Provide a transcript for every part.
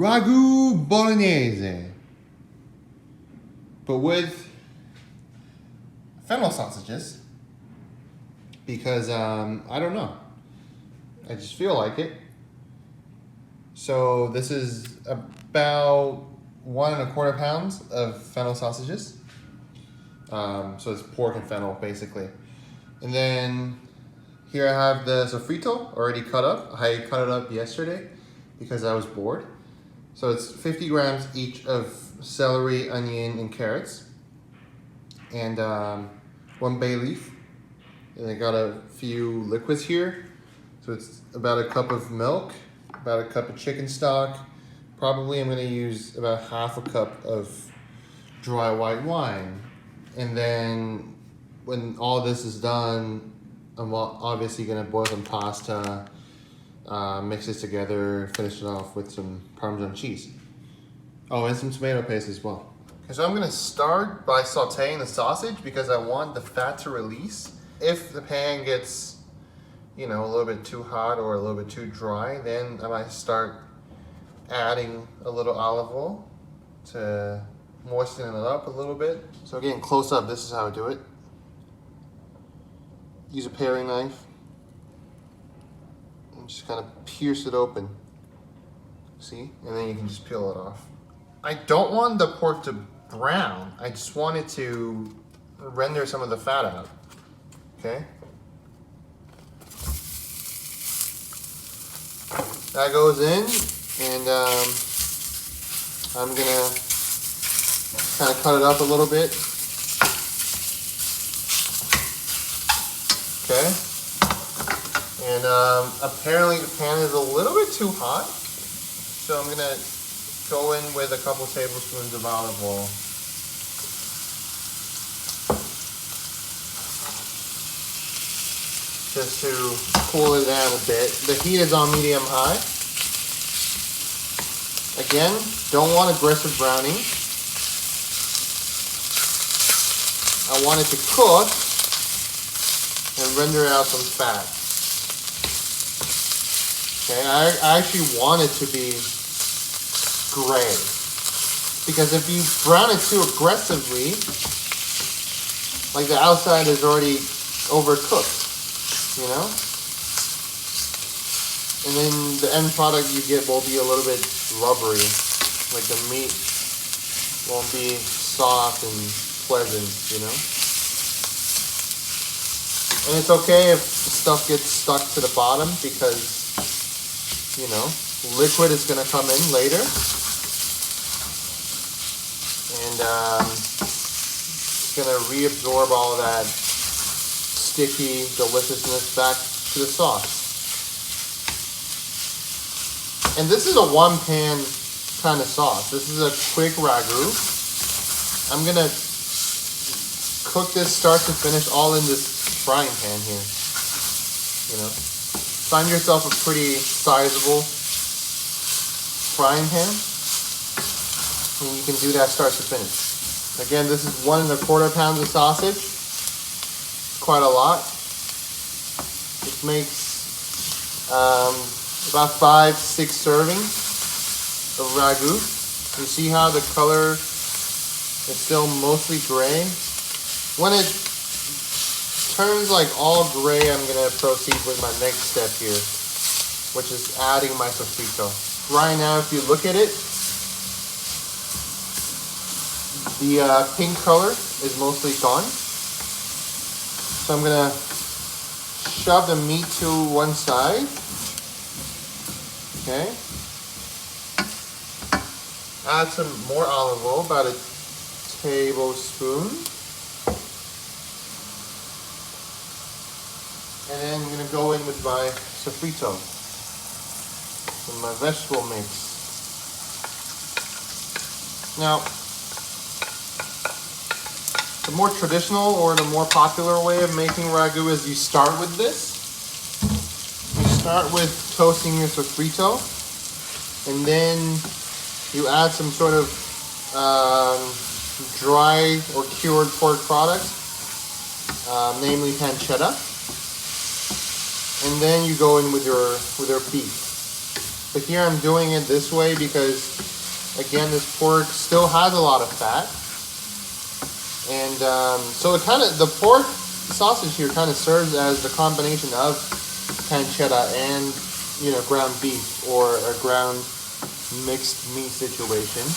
Ragu bolognese, but with fennel sausages, because I don't know, I just feel like it. So this is about 1¼ pounds of fennel sausages. So it's pork and fennel basically. And then here I have the sofrito already cut up. I cut it up yesterday because I was bored. So it's 50 grams each of celery, onion, and carrots. And 1 bay leaf. And I got a few liquids here. So it's about a cup of milk, about a cup of chicken stock. Probably I'm gonna use about ½ a cup of dry white wine. And then when all this is done, I'm obviously gonna boil some pasta, mix this together, finish it off with some Parmesan cheese. Oh, and some tomato paste as well. Okay, so I'm gonna start by sauteing the sausage because I want the fat to release. If the pan gets, you know, a little bit too hot or a little bit too dry, then I might start adding a little olive oil to moisten it up a little bit. So again, close up, this is how I do it. Use a paring knife and just kind of pierce it open. See? And then you can just peel it off. I don't want the pork to brown. I just want it to render some of the fat out. Okay? That goes in, and I'm gonna kind of cut it up a little bit. Okay, and apparently the pan is a little bit too hot, so I'm gonna go in with a couple tablespoons of olive oil. Just to cool it down a bit. The heat is on medium high. Again, don't want aggressive browning. I want it to cook and render out some fat. Okay, I actually want it to be gray. Because if you brown it too aggressively, like the outside is already overcooked. You know? And then the end product you get will be a little bit rubbery. Like the meat won't be soft and pleasant, you know? And it's okay if stuff gets stuck to the bottom because, you know, liquid is gonna come in later. And it's gonna reabsorb all that sticky deliciousness back to the sauce. And this is a one-pan kind of sauce. This is a quick ragu. I'm gonna cook this start to finish all in this frying pan here. You know, find yourself a pretty sizable frying pan, and you can do that start to finish. Again, this is 1¼ pounds of sausage. Quite a lot. It makes about 5-6 servings of ragu. You see how the color is still mostly gray? When it turns like all gray, I'm gonna proceed with my next step here, which is adding my sofrito. Right now, if you look at it, the pink color is mostly gone. So I'm gonna shove the meat to one side. Okay. Add some more olive oil, about a tablespoon. And then I'm gonna go in with my sofrito and my vegetable mix. Now, the more traditional or the more popular way of making ragu is you start with this. You start with toasting your sofrito, and then you add some sort of dry or cured pork product, namely pancetta, and then you go in with your beef. But here I'm doing it this way because, again, this pork still has a lot of fat. And so it kind of, the pork sausage here kind of serves as the combination of pancetta and, you know, ground beef or a ground mixed meat situation.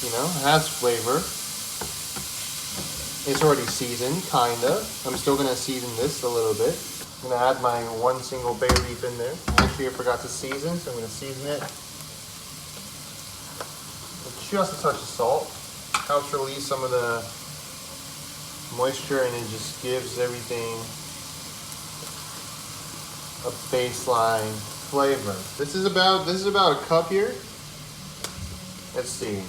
You know, it has flavor. It's already seasoned, kind of. I'm still going to season this a little bit. I'm going to add my one single bay leaf in there. Actually, I forgot to season, so I'm going to season it. Just a touch of salt. Helps release some of the moisture, and it just gives everything a baseline flavor. This is about a cup here. Let's see.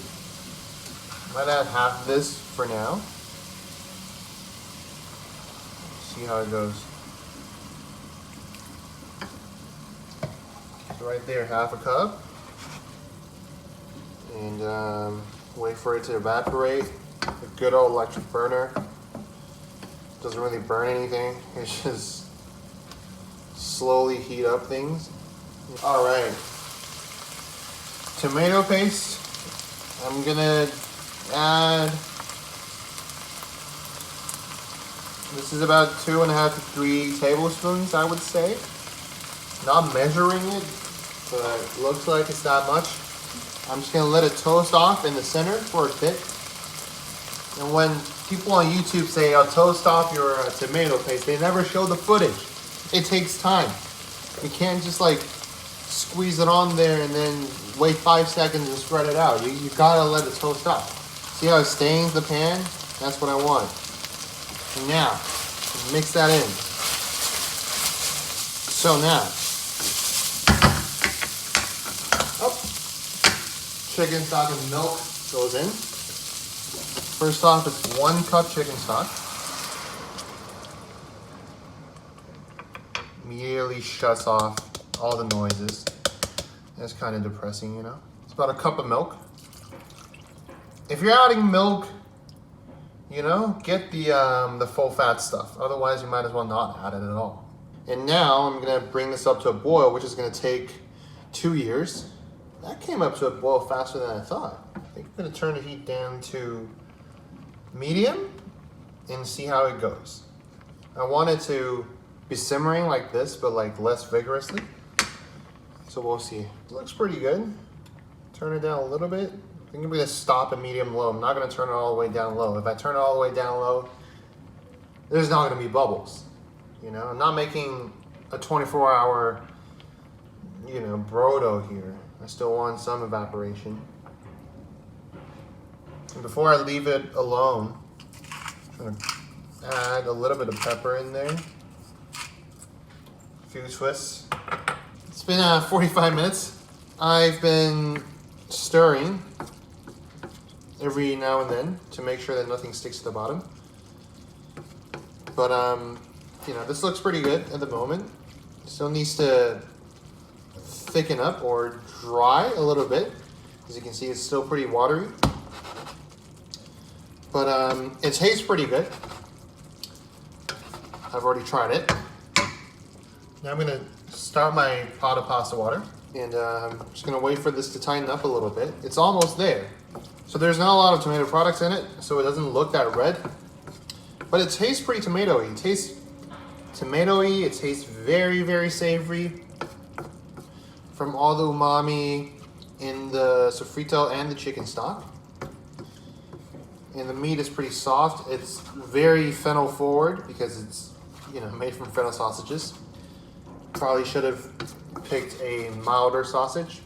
Might add half of this for now. See how it goes. So right there, half a cup. And wait for it to evaporate. A good old electric burner. Doesn't really burn anything. It's just slowly heat up things. All right. Tomato paste. I'm gonna add. This is about 2.5 to 3 tablespoons, I would say. Not measuring it, but it looks like it's that much. I'm just gonna let it toast off in the center for a bit. And when people on YouTube say, "Oh, toast off your tomato paste," they never show the footage. It takes time. You can't just like squeeze it on there and then wait 5 seconds and spread it out. You gotta let it toast off. See how it stains the pan? That's what I want. And now, mix that in. So now, chicken stock and milk goes in. First off, it's 1 cup chicken stock. Immediately shuts off all the noises. That's kind of depressing, you know? It's about a cup of milk. If you're adding milk, you know, get the full fat stuff. Otherwise, you might as well not add it at all. And now I'm gonna bring this up to a boil, which is gonna take 2 years. That came up to a boil faster than I thought. I think I'm gonna turn the heat down to medium and see how it goes. I want it to be simmering like this, but like less vigorously. So we'll see. It looks pretty good. Turn it down a little bit. I think I'm gonna stop at medium low. I'm not gonna turn it all the way down low. If I turn it all the way down low, there's not gonna be bubbles. You know, I'm not making a 24-hour, you know, brodo here. I still want some evaporation. And before I leave it alone, I'm gonna add a little bit of pepper in there. A few twists. It's been 45 minutes. I've been stirring every now and then to make sure that nothing sticks to the bottom. But you know, this looks pretty good at the moment. Still needs to thicken up or dry a little bit. As you can see, it's still pretty watery. But it tastes pretty good. I've already tried it. Now I'm gonna start my pot of pasta water. And I'm just gonna wait for this to tighten up a little bit. It's almost there. So there's not a lot of tomato products in it, so it doesn't look that red. But it tastes pretty tomatoey. It tastes tomatoey, it tastes very, very savory from all the umami in the sofrito and the chicken stock. And the meat is pretty soft. It's very fennel forward because it's, you know, made from fennel sausages. Probably should have picked a milder sausage,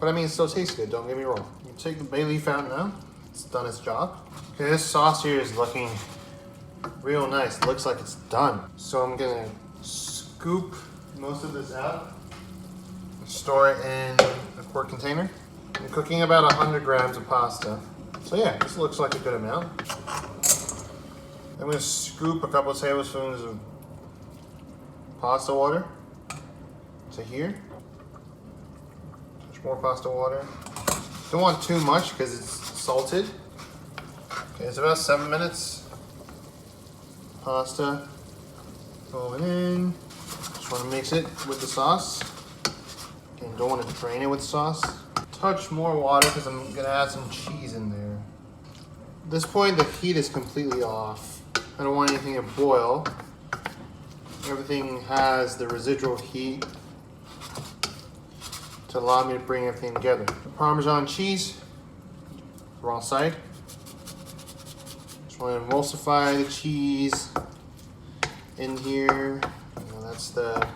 but I mean, it still tastes good, don't get me wrong. You take the bay leaf out now, it's done its job. Okay, this sauce here is looking real nice. It looks like it's done. So I'm gonna scoop most of this out, store it in a quart container. I'm cooking about 100 grams of pasta. So yeah, this looks like a good amount. I'm gonna scoop a couple of tablespoons of pasta water to here. Touch more pasta water. Don't want too much because it's salted. Okay, it's about 7 minutes. Pasta going in. Just want to mix it with the sauce. And don't want to drain it with sauce. Touch more water because I'm gonna add some cheese in there. At this point, the heat is completely off. I don't want anything to boil. Everything has the residual heat to allow me to bring everything together. The Parmesan cheese, wrong side. Just want to emulsify the cheese in here. That's the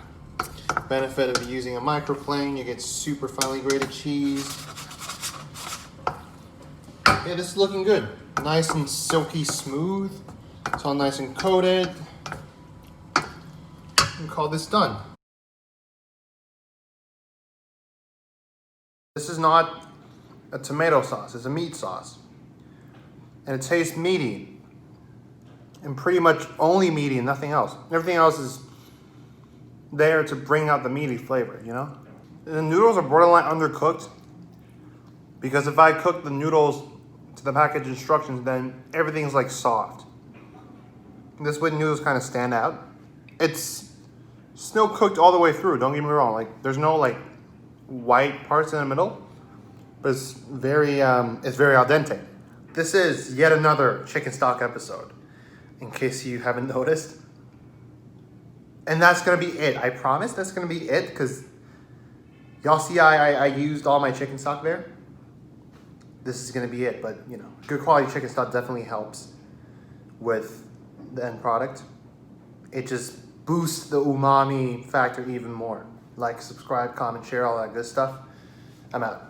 benefit of using a microplane. You get super finely grated cheese. Yeah, this is looking good. Nice and silky smooth. It's all nice and coated. And call this done. This is not a tomato sauce, it's a meat sauce. And it tastes meaty. And pretty much only meaty and nothing else. Everything else is there to bring out the meaty flavor, you know? The noodles are borderline undercooked because if I cook the noodles to the package instructions, then everything's like soft. This way the noodles kind of stand out. It's still cooked all the way through, don't get me wrong. Like there's no like white parts in the middle, but it's very al dente. This is yet another chicken stock episode, in case you haven't noticed. And that's gonna be it. I promise that's gonna be it, because y'all see I used all my chicken stock there. This is gonna be it, but you know, good quality chicken stock definitely helps with the end product. It just boosts the umami factor even more. Like, subscribe, comment, share, all that good stuff. I'm out.